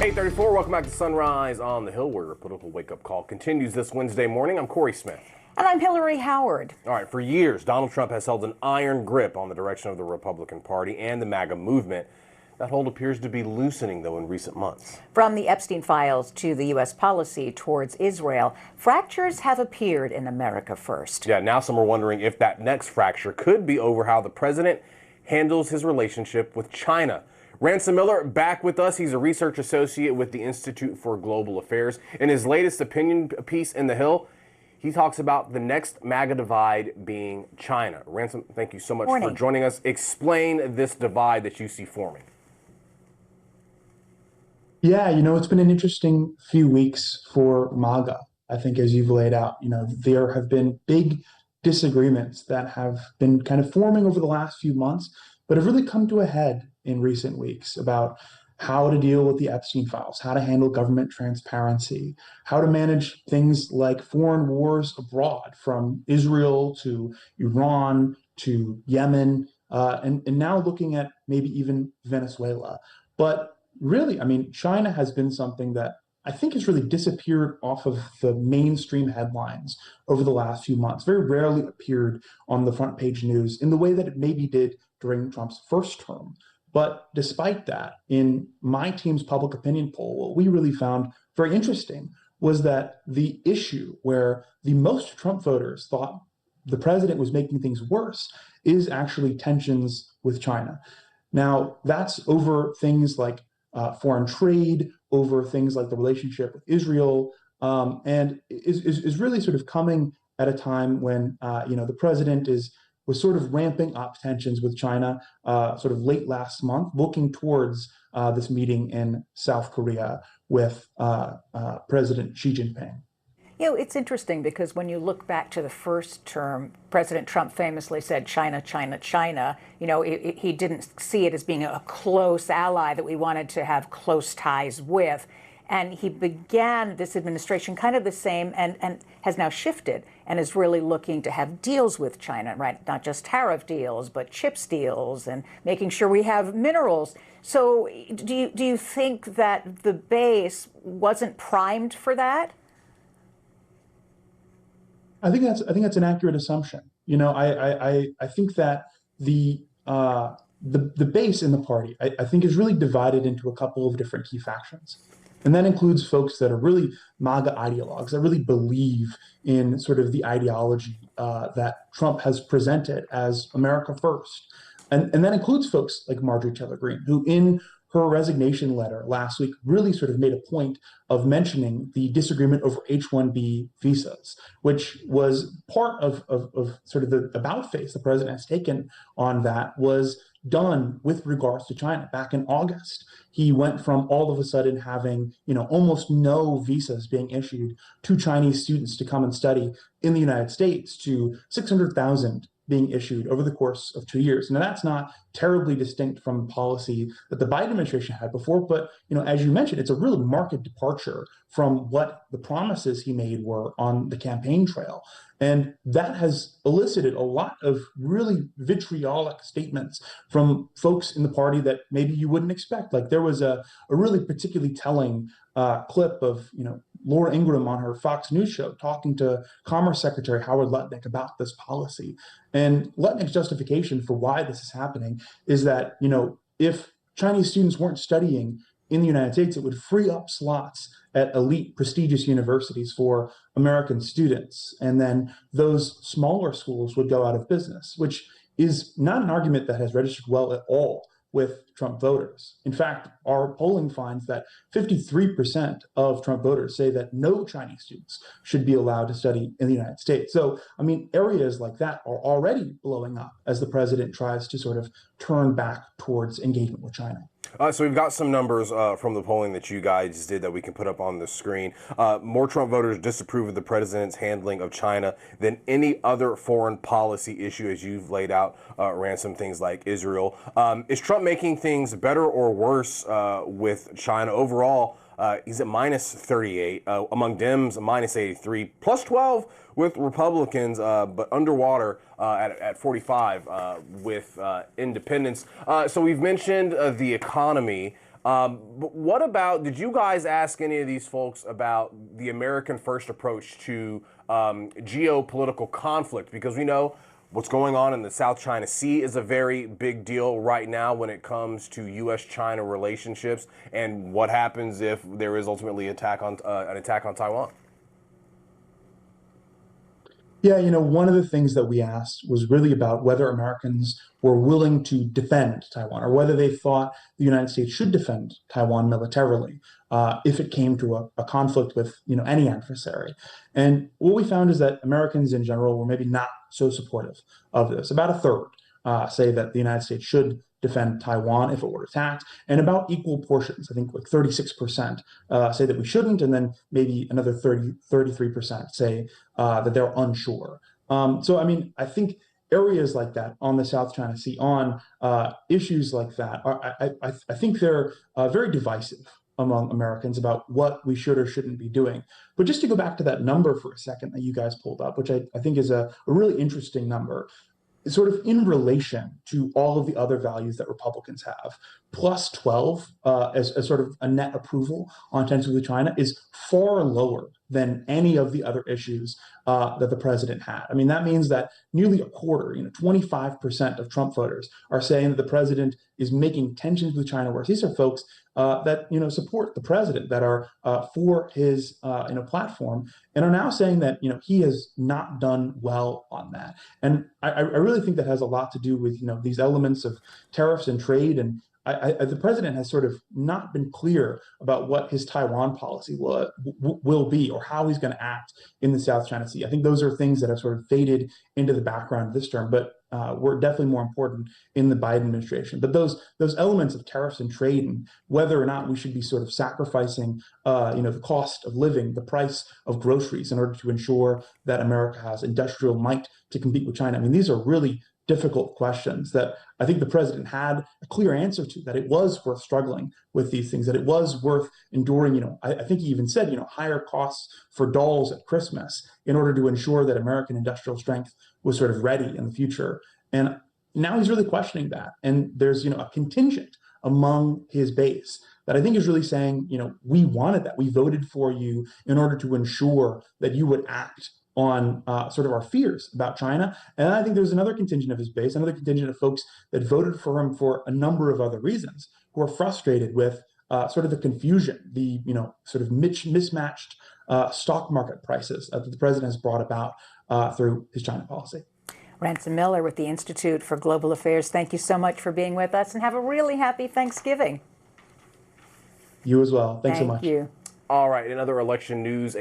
8:34, welcome back to Sunrise on the Hill, where your political wake-up call continues this Wednesday morning. I'm Cory Smith. And I'm Hillary Howard. All right, for years, Donald Trump has held an iron grip on the direction of the Republican Party and the MAGA movement. That hold appears to be loosening, though, in recent months. From the Epstein files to the U.S. policy towards Israel, fractures have appeared in America first. Yeah, now some are wondering if that next fracture could be over how the president handles his relationship with China. Ransom Miller back with us. He's a research associate with the Institute for Global Affairs. In his latest opinion piece in The Hill, he talks about the next MAGA divide being China. Ransom, thank you so much for joining us. Explain this divide that you see forming. Yeah, it's been an interesting few weeks for MAGA. I think as you've laid out, there have been big disagreements that have been kind of forming over the last few months, but have really come to a head in recent weeks about how to deal with the Epstein files, how to handle government transparency, how to manage things like foreign wars abroad, from Israel to Iran to Yemen, and now looking at maybe even Venezuela. But really, China has been something that I think has really disappeared off of the mainstream headlines over the last few months. Very rarely appeared on the front page news in the way that it maybe did during Trump's first term. But despite that, in my team's public opinion poll, what we really found very interesting was that the issue where the most Trump voters thought the president was making things worse is actually tensions with China. Now, that's over things like foreign trade, over things like the relationship with Israel, and is really sort of coming at a time when the president was sort of ramping up tensions with China sort of late last month, looking towards this meeting in South Korea with President Xi Jinping. It's interesting because when you look back to the first term, President Trump famously said, China, China, China. He didn't see it as being a close ally that we wanted to have close ties with. And he began this administration kind of the same and has now shifted and is really looking to have deals with China, right? Not just tariff deals, but chips deals and making sure we have minerals. So do you think that the base wasn't primed for that? I think that's an accurate assumption. I think that the base in the party, I think, is really divided into a couple of different key factions. And that includes folks that are really MAGA ideologues, that really believe in sort of the ideology that Trump has presented as America first. And that includes folks like Marjorie Greene, who in her resignation letter last week really sort of made a point of mentioning the disagreement over H-1B visas, which was part of sort of the about face the president has taken on that was done with regards to China. Back in August, he went from all of a sudden having, almost no visas being issued to Chinese students to come and study in the United States to 600,000 being issued over the course of 2 years. Now, that's not terribly distinct from policy that the Biden administration had before, but as you mentioned, it's a really marked departure from what the promises he made were on the campaign trail. And that has elicited a lot of really vitriolic statements from folks in the party that maybe you wouldn't expect. Like there was a really particularly telling clip of Laura Ingraham on her Fox News show talking to Commerce Secretary Howard Lutnick about this policy. And Lutnick's justification for why this is happening is that, if Chinese students weren't studying in the United States, it would free up slots at elite prestigious universities for American students. And then those smaller schools would go out of business, which is not an argument that has registered well at all with Trump voters. In fact, our polling finds that 53% of Trump voters say that no Chinese students should be allowed to study in the United States. So, areas like that are already blowing up as the president tries to sort of turn back towards engagement with China. So we've got some numbers from the polling that you guys did that we can put up on the screen. More Trump voters disapprove of the president's handling of China than any other foreign policy issue, as you've laid out, Ransom, things like Israel. Is Trump making things better or worse with China? Overall, he's at minus 38. Among Dems, minus 83. Plus 12 with Republicans, but underwater at 45 with independents. So we've mentioned the economy. But what about, did you guys ask any of these folks about the American first approach to geopolitical conflict? Because we know what's going on in the South China Sea is a very big deal right now when it comes to U.S.-China relationships, and what happens if there is ultimately an attack on Taiwan? Yeah, one of the things that we asked was really about whether Americans were willing to defend Taiwan, or whether they thought the United States should defend Taiwan militarily if it came to a conflict with any adversary. And what we found is that Americans in general were maybe not so supportive of this. About a third say that the United States should defend Taiwan if it were attacked, and about equal portions, I think like 36% say that we shouldn't, and then maybe another 33% say that they're unsure. So, I mean, I think areas like that on the South China Sea, on issues like that, I think they're very divisive among Americans about what we should or shouldn't be doing. But just to go back to that number for a second that you guys pulled up, which I think is a really interesting number, sort of in relation to all of the other values that Republicans have, plus 12 as sort of a net approval on tensions with China is far lower than any of the other issues that the president had. I mean, that means that nearly a quarter, 25% of Trump voters are saying that the president is making tensions with China worse. These are folks that support the president, that are for his platform, and are now saying that he has not done well on that. And I really think that has a lot to do with these elements of tariffs and trade. And the president has sort of not been clear about what his Taiwan policy will be, or how he's going to act in the South China Sea. I think those are things that have sort of faded into the background this term, but were definitely more important in the Biden administration. But those elements of tariffs and trade, and whether or not we should be sort of sacrificing the cost of living, the price of groceries, in order to ensure that America has industrial might to compete with China. I mean, these are really difficult questions that I think the president had a clear answer to, that it was worth struggling with these things, that it was worth enduring, I think he even said, higher costs for dolls at Christmas in order to ensure that American industrial strength was sort of ready in the future. And now he's really questioning that. And there's, a contingent among his base that I think is really saying, we wanted that. We voted for you in order to ensure that you would act on sort of our fears about China. And I think there's another contingent of his base, another contingent of folks that voted for him for a number of other reasons, who are frustrated with sort of the confusion, the sort of mismatched stock market prices that the president has brought about through his China policy. Ransom Miller with the Institute for Global Affairs, thank you so much for being with us, and have a really happy Thanksgiving. You as well. Thanks so much. Thank you. All right, in other election news,